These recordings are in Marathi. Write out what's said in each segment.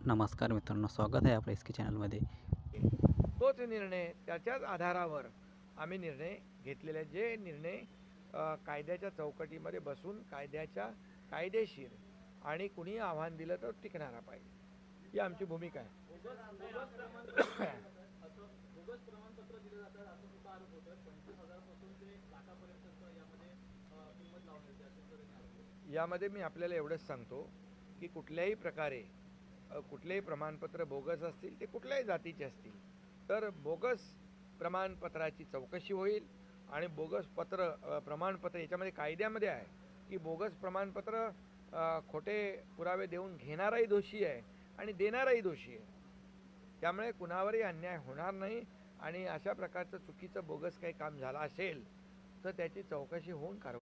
नमस्कार मित्रांनो, स्वागत आहे आपल्या एस के चॅनलमध्ये. तोच निर्णय त्याच्याच आधारावर आम्ही निर्णय घेतलेले आहे. जे निर्णय कायद्याच्या चौकटीमध्ये बसून कायदेशीर आणि कुणी आव्हान दिलं तर टिकणारा पाहिजे, ही आमची भूमिका आहे. यामध्ये मी आपल्याला एवढंच सांगतो की कुठल्याही प्रकारे कुठलेही प्रमाणपत्र बोगस असतील, ते कुठल्याही जातीचे असतील, तर बोगस प्रमाणपत्राची चौकशी होईल. आणि बोगस प्रमाणपत्र याच्यामध्ये कायद्यामध्ये आहे की बोगस प्रमाणपत्र खोटे पुरावे देऊन घेणाराही दोषी आहे आणि देणाराही दोषी आहे. त्यामुळे कुणावरही अन्याय होणार नाही. आणि अशा प्रकारचं चुकीचं बोगस काही काम झालं असेल तर त्याची चौकशी होऊन कारवाई.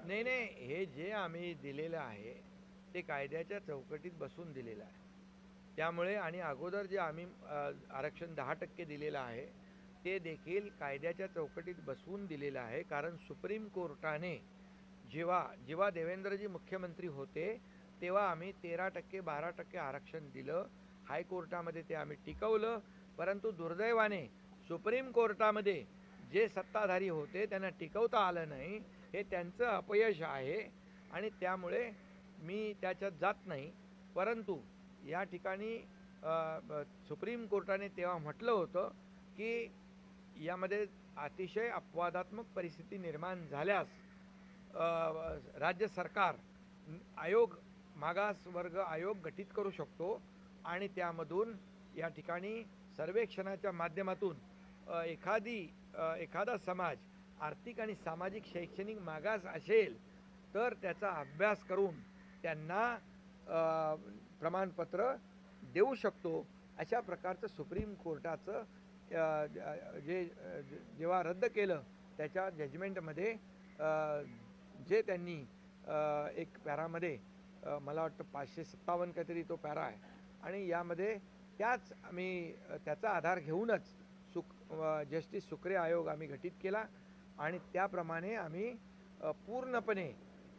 नाही नाही, हे जे आम्ही दिलेलं आहे ते कायद्याच्या चौकटीत बसून दिलेलं आहे. त्यामुळे आणि अगोदर जे आम्ही आरक्षण 10% दिलेलं आहे ते देखील कायद्याच्या चौकटीत बसवून दिलेलं आहे. कारण सुप्रीम कोर्टाने जेव्हा देवेंद्रजी मुख्यमंत्री होते तेव्हा आम्ही 13% 12% आरक्षण दिलं. हायकोर्टामध्ये ते आम्ही टिकवलं. परंतु दुर्दैवाने सुप्रीम कोर्टामध्ये जे सत्ताधारी होते त्यांना टिकवता आलं नाही. हे त्यांचं अपयश आहे आणि त्यामुळे मी त्याच्यात जात नाही. परंतु या ठिकाणी सुप्रीम कोर्टाने तेव्हा म्हटलं होतं की यामध्ये अतिशय अपवादात्मक परिस्थिती निर्माण झाल्यास राज्य सरकार मागासवर्ग आयोग गठीत करू शकतो आणि त्यामधून या ठिकाणी सर्वेक्षणाच्या माध्यमातून एखादा समाज आर्थिक आणि सामाजिक शैक्षणिक मागास असेल तर त्याचा अभ्यास करून त्यांना प्रमाणपत्र देऊ शकतो. अशा प्रकारचं सुप्रीम कोर्टाचं जेव्हा रद्द केलं त्याच्या जजमेंटमध्ये जे त्यांनी एक पॅरामध्ये मला वाटतं 557 काहीतरी तो पॅरा आहे आणि यामध्ये आम्ही त्याचा आधार घेऊनच जस्टिस सुक्रे आयोग आम्ही गठीत केला आणि त्याप्रमाणे आम्ही पूर्णपणे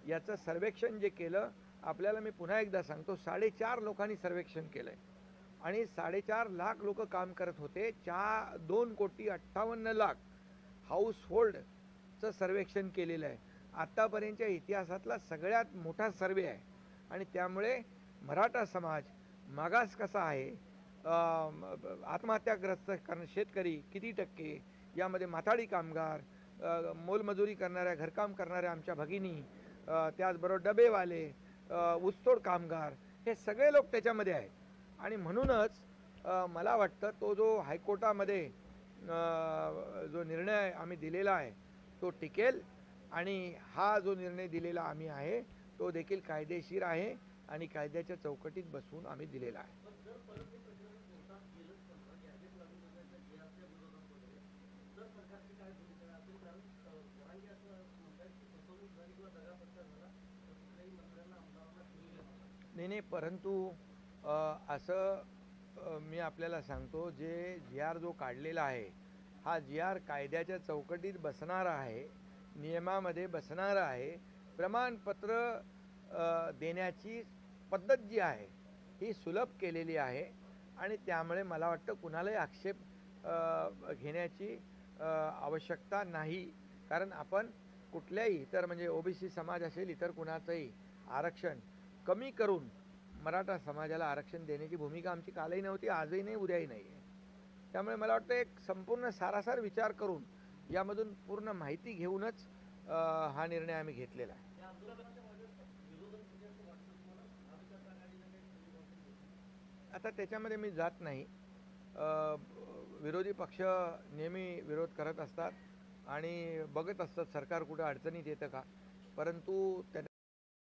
याचं सर्वेक्षण जे केलं. आपल्याला मी पुन्हा एकदा सांगतो, 4.5 लोकांनी सर्वेक्षण केलं आहे आणि 4.5 लाख लोक काम करत होते. 2,58,00,000 हाऊसहोल्डचं सर्वेक्षण केलेलं आहे. आत्तापर्यंतच्या इतिहासातला सगळ्यात मोठा सर्वे आहे. आणि त्यामुळे मराठा समाज मागास कसा आहे, आत्महत्याग्रस्त शेतकरी किती टक्के, यामध्ये माथाडी कामगार, मोलमजुरी करणाऱ्या घरकाम करणाऱ्या आमच्या भगिनी, त्याचबरोबर डबेवाले, ऊसतोड कामगार, हे सगळे लोक त्याच्यामध्ये आहेत. आणि म्हणूनच मला वाटतं तो जो हायकोर्टामध्ये जो निर्णय आम्ही दिलेला आहे तो टिकेल आणि हा जो निर्णय दिलेला आम्ही आहे तो देखील कायदेशीर आहे आणि कायद्याच्या चौकटीत बसवून आम्ही दिलेला आहे. नाही, परंतु असं मी आपल्याला सांगतो, जी आर जो काढलेला आहे हा जी आर कायद्याच्या चौकटीत बसणारा आहे, नियमामध्ये बसणारा आहे. प्रमाणपत्र देण्याची पद्धत जी आहे ही सुलभ केलेली आहे आणि त्यामुळे मला वाटतं कुणालाही आक्षेप घेण्याची आवश्यकता नाही. कारण आपण कुठल्याही इतर म्हणजे ओबीसी समाज असेल, इतर कुणाचंही आरक्षण कमी करून मराठा समाजाला आरक्षण देण्याची भूमिका आमची कालही नव्हती, आजही नाही, उद्याही नाही आहे. त्यामुळे मला वाटतं एक संपूर्ण सारासार विचार करून यामधून पूर्ण माहिती घेऊनच हा निर्णय आम्ही घेतलेला आहे. आता त्याच्यामध्ये मी जात नाही. विरोधी पक्ष नेहमी विरोध करत असतात आणि बघत असतात सरकार कुठं अडचणीत येतं का. परंतु